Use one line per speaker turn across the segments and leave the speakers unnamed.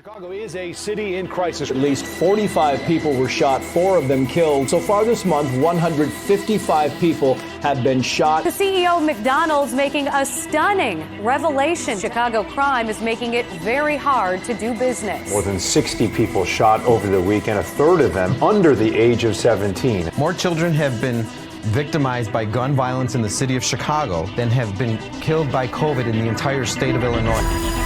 Chicago is a city in crisis. At least 45 people were shot, 4 of them killed. So far this month, 155 people have been shot.
The CEO of McDonald's making a stunning revelation. Chicago crime is making it very hard to do business.
More than 60 people shot over the weekend, a third of them under the age of 17.
More children have been victimized by gun violence in the city of Chicago than have been killed by COVID in the entire state of Illinois.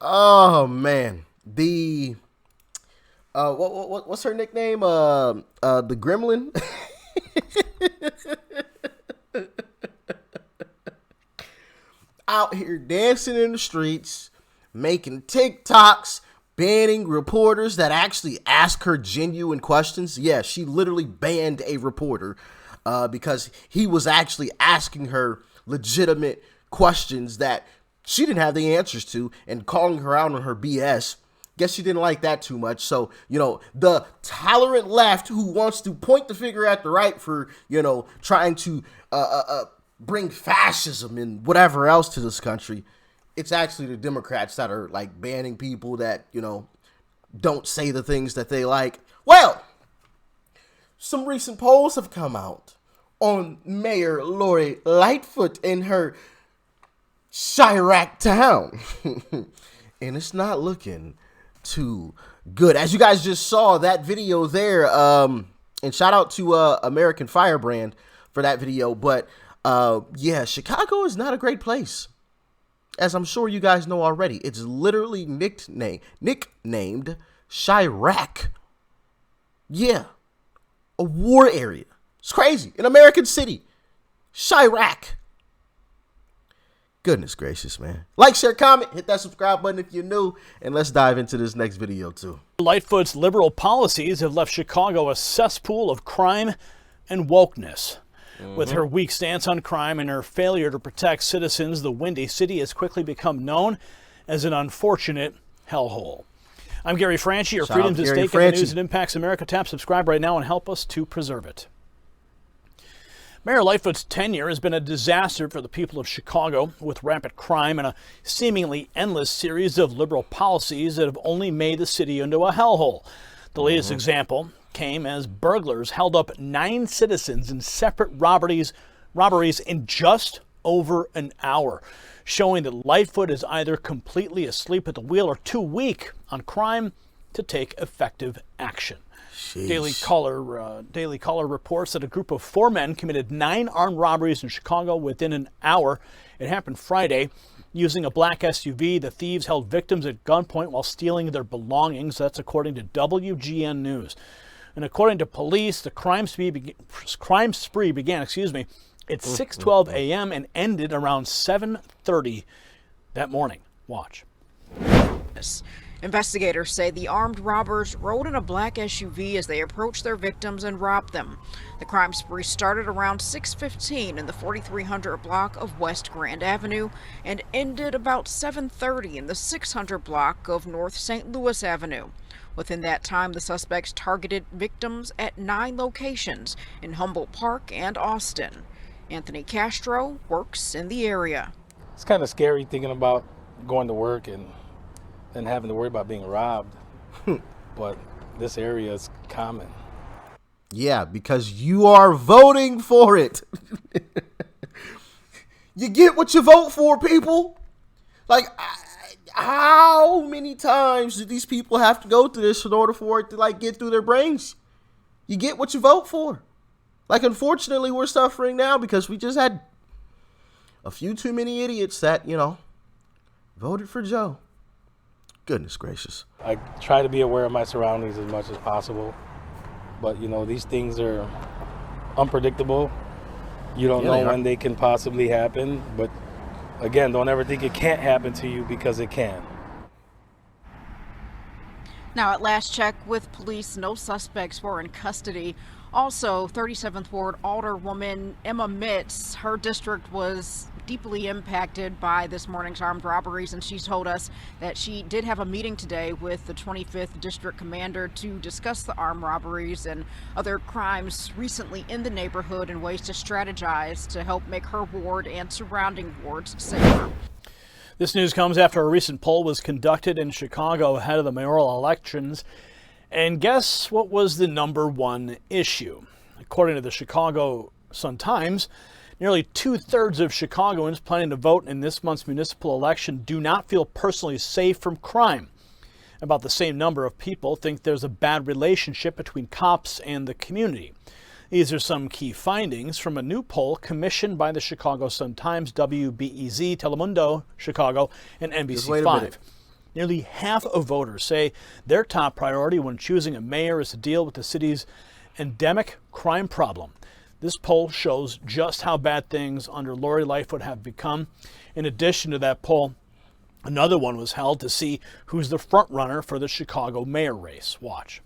Oh man, what's her nickname? The Gremlin. Out here dancing in the streets, making TikToks, banning reporters that actually ask her genuine questions. Yeah, she literally banned a reporter because he was actually asking her legitimate questions that she didn't have the answers to and calling her out on her BS. Guess she didn't like that too much. So, the tolerant left who wants to point the finger at the right for, trying to bring fascism and whatever else to this country. It's actually the Democrats that are like banning people that, don't say the things that they like. Well, some recent polls have come out on Mayor Lori Lightfoot and her Chirac town. And it's not looking too good. As you guys just saw that video there, and shout out to American Firebrand for that video. But yeah, Chicago is not a great place, as I'm sure you guys know already. It's literally nicknamed Chirac. Yeah, a war area. It's crazy. An American city, Chirac. Goodness gracious, man. Like, share, comment, hit that subscribe button if you're new, and let's dive into this next video too.
Lightfoot's liberal policies have left Chicago a cesspool of crime and wokeness. With her weak stance on crime and her failure to protect citizens, the Windy City has quickly become known as an unfortunate hellhole. I'm Gary Franchi, your freedom to stake in the news that impacts America. Tap subscribe right now and help us to preserve it. Mayor Lightfoot's tenure has been a disaster for the people of Chicago, with rampant crime and a seemingly endless series of liberal policies that have only made the city into a hellhole. The latest example came as burglars held up 9 citizens in separate robberies in just over an hour, showing that Lightfoot is either completely asleep at the wheel or too weak on crime to take effective action. Daily Caller reports that a group of 4 men committed 9 armed robberies in Chicago within an hour. It happened Friday. Using a black SUV, the thieves held victims at gunpoint while stealing their belongings. That's according to WGN News. And according to police, the crime spree began at 6:12 a.m. and ended around 7:30 that morning. Watch.
Investigators say the armed robbers rode in a black SUV as they approached their victims and robbed them. The crime spree started around 6:15 in the 4300 block of West Grand Avenue and ended about 7:30 in the 600 block of North St. Louis Avenue. Within that time, the suspects targeted victims at 9 locations in Humboldt Park and Austin. Anthony Castro works in the area.
It's kind of scary thinking about going to work and having to worry about being robbed. But this area is common.
Yeah, because you are voting for it. You get what you vote for, people. Like, how many times do these people have to go through this in order for it to get through their brains? You get what you vote for. Like, unfortunately, we're suffering now because we just had a few too many idiots that, voted for Joe. Goodness gracious.
I try to be aware of my surroundings as much as possible. But, these things are unpredictable. You don't know when they can possibly happen. But, again, don't ever think it can't happen to you, because it can.
Now, at last check with police, no suspects were in custody. Also, 37th Ward Alderwoman Emma Mitz, her district was deeply impacted by this morning's armed robberies, and she told us that she did have a meeting today with the 25th District Commander to discuss the armed robberies and other crimes recently in the neighborhood and ways to strategize to help make her ward and surrounding wards safer.
This news comes after a recent poll was conducted in Chicago ahead of the mayoral elections. And guess what was the number one issue? According to the Chicago Sun-Times, nearly 2/3 of Chicagoans planning to vote in this month's municipal election do not feel personally safe from crime. About the same number of people think there's a bad relationship between cops and the community. These are some key findings from a new poll commissioned by the Chicago Sun-Times, WBEZ, Telemundo, Chicago, and NBC5. Nearly half of voters say their top priority when choosing a mayor is to deal with the city's endemic crime problem. This poll shows just how bad things under Lori Lightfoot have become. In addition to that poll, another one was held to see who's the front runner for the Chicago mayor race. Watch.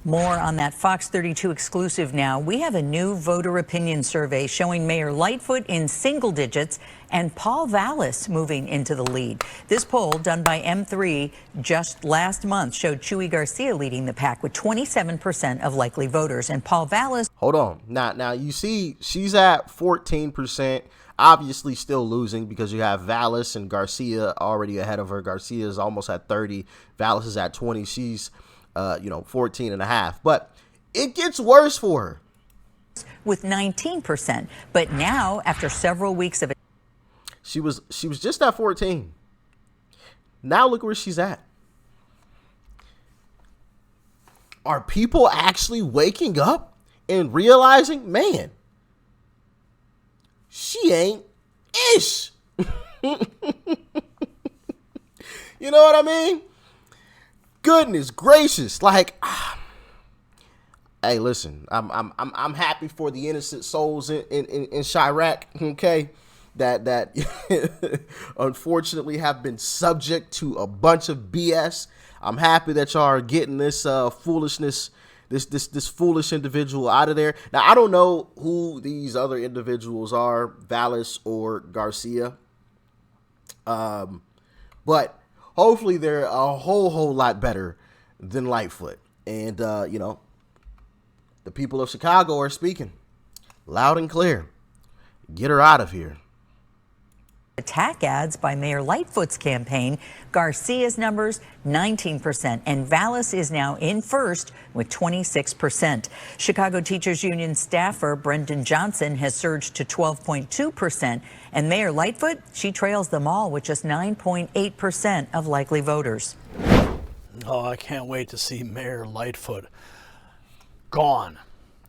More on that Fox 32 exclusive now. We have a new voter opinion survey showing Mayor Lightfoot in single digits and Paul Vallis moving into the lead. This poll done by M3 just last month showed Chuy Garcia leading the pack with 27% of likely voters, and Paul Vallis.
Hold on. Now you see she's at 14%. Obviously still losing because you have Vallis and Garcia already ahead of her. Garcia is almost at 30. Vallis is at 20. She's 14.5, but it gets worse for her
with 19%. But now, after several weeks of it,
she was just at 14. Now look where she's at. Are people actually waking up and realizing, man, she ain't ish? You know what I mean? Goodness gracious, like, hey, listen, I'm happy for the innocent souls in Chirac, okay, that unfortunately have been subject to a bunch of BS. I'm happy that y'all are getting this foolishness, this foolish individual out of there. Now, I don't know who these other individuals are, Vallis or Garcia, but hopefully they're a whole lot better than Lightfoot. And, the people of Chicago are speaking loud and clear. Get her out of here.
Attack ads by Mayor Lightfoot's campaign. Garcia's numbers 19%, and Vallis is now in first with 26%. Chicago Teachers Union staffer Brendan Johnson has surged to 12.2%, and Mayor Lightfoot, she trails them all with just 9.8% of likely voters.
Oh, I can't wait to see Mayor Lightfoot gone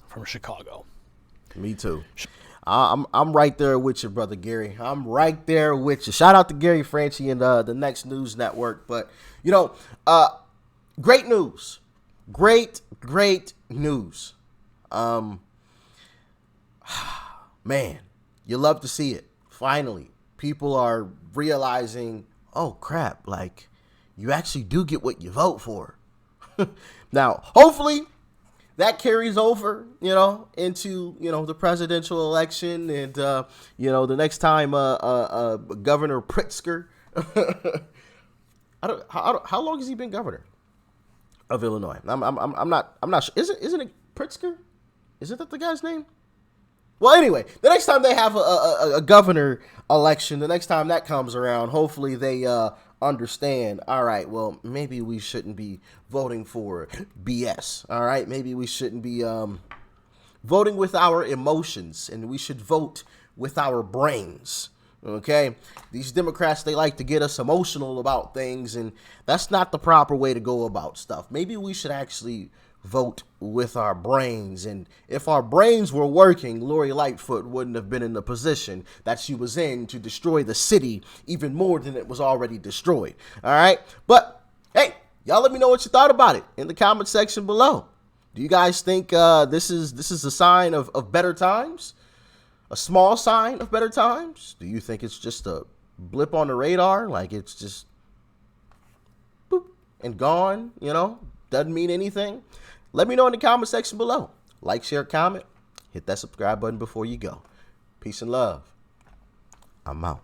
from Chicago.
Me too. I'm right there with you, brother Gary. I'm right there with you. Shout out to Gary Franchi and the Next News Network. But, great news. Great news. Man, you love to see it. Finally, people are realizing, oh, crap, like, you actually do get what you vote for. Now, hopefully that carries over, into, the presidential election and, the next time Governor Pritzker. How long has he been governor of Illinois? I'm not sure. Isn't it Pritzker? Isn't that the guy's name? Well, anyway, the next time they have a governor election, the next time that comes around, hopefully they understand, all right, well, maybe we shouldn't be voting for BS. All right, maybe we shouldn't be voting with our emotions, and we should vote with our brains. Okay, these Democrats, they like to get us emotional about things, and that's not the proper way to go about stuff. Maybe we should actually vote with our brains. And if our brains were working, Lori Lightfoot wouldn't have been in the position that she was in to destroy the city even more than it was already destroyed. All right. But hey, y'all let me know what you thought about it in the comment section below. Do you guys think this is a sign of better times? A small sign of better times? Do you think it's just a blip on the radar? Like it's just boop and gone, doesn't mean anything? Let me know in the comment section below. Like, share, comment. Hit that subscribe button before you go. Peace and love. I'm out.